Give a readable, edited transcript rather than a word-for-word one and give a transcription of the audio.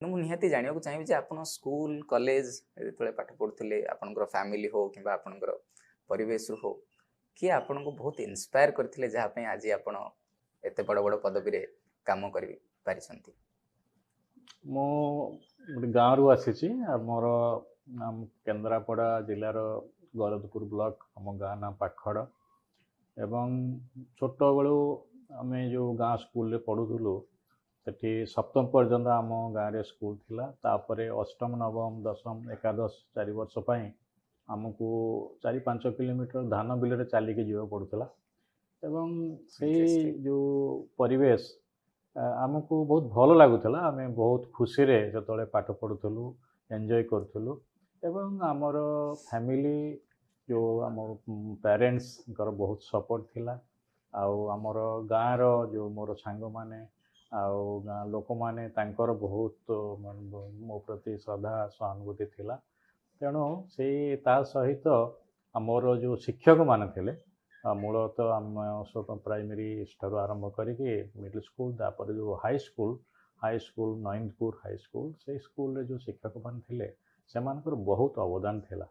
ମୁଁ ନିହାତି ଜାଣିବାକୁ ଚାହିଁବି ଯେ ଆପଣ ସ୍କୁଲ କଲେଜ ଯେତେବେଳେ ପାଠ ପଢୁଥିଲେ ଆପଣଙ୍କର ଫ୍ୟାମିଲି ହଉ କିମ୍ବା ଆପଣଙ୍କର ପରିବେଶରୁ ହଉ କିଏ ଆପଣଙ୍କୁ ବହୁତ ଇନ୍ସପାୟାର କରିଥିଲେ ଯାହା ପାଇଁ ଆଜି ଆପଣ ଏତେ ବଡ଼ ବଡ଼ ପଦବୀରେ କାମ କରି ପାରିଛନ୍ତି? ମୁଁ ଗୋଟେ ଗାଁରୁ ଆସିଛି। ଆମର କେନ୍ଦ୍ରାପଡ଼ା ଜିଲ୍ଲାର ଗରଦପୁର ବ୍ଲକ, ଆମ ଗାଁ ନାଁ ପାଖଡ଼। ଏବଂ ଛୋଟବେଳୁ ଆମେ ଯେଉଁ ଗାଁ ସ୍କୁଲରେ ପଢ଼ୁଥିଲୁ ସେଠି ସପ୍ତମ ପର୍ଯ୍ୟନ୍ତ ଆମ ଗାଁରେ ସ୍କୁଲ ଥିଲା। ତାପରେ ଅଷ୍ଟମ, ନବମ, ଦଶମ, ଏକାଦଶ 4 ବର୍ଷ ପାଇଁ ଆମକୁ 4-5 କିଲୋମିଟର ଧାନ ବିଲରେ ଚାଲିକି ଯିବାକୁ ପଡ଼ୁଥିଲା। ଏବଂ ସେଇ ଇଣ୍ଟରେଷ୍ଟିଂ। ଯେଉଁ ପରିବେଶ ଆମକୁ ବହୁତ ଭଲ ଲାଗୁଥିଲା। ଆମେ ବହୁତ ଖୁସିରେ ଯେତେବେଳେ ପାଠ ପଢ଼ୁଥିଲୁ, ଏନ୍ଜୟ କରୁଥିଲୁ। ଏବଂ ଆମର ଫ୍ୟାମିଲି ଯେଉଁ ଆମ ପ୍ୟାରେଣ୍ଟସ୍ଙ୍କର ବହୁତ ସପୋର୍ଟ ଥିଲା। ଆଉ ଆମର ଗାଁର ଯେଉଁ ମୋର ସାଙ୍ଗମାନେ ଆଉ ଗାଁ ଲୋକମାନେ ତାଙ୍କର ବହୁତ ମୋ ପ୍ରତି ଶ୍ରଦ୍ଧା ସହାନୁଭୂତି ଥିଲା। ତେଣୁ ସେଇ ତା ସହିତ ଆମର ଯେଉଁ ଶିକ୍ଷକମାନେ ଥିଲେ, ମୂଳତଃ ଆମ ପ୍ରାଇମେରୀ ଠାରୁ ଆରମ୍ଭ କରିକି ମିଡଲ୍ ସ୍କୁଲ, ତାପରେ ଯେଉଁ ହାଇସ୍କୁଲ ନଇନ୍ଦପୁର ହାଇସ୍କୁଲ, ସେଇ ସ୍କୁଲରେ ଯେଉଁ ଶିକ୍ଷକମାନେ ଥିଲେ ସେମାନଙ୍କର ବହୁତ ଅବଦାନ ଥିଲା।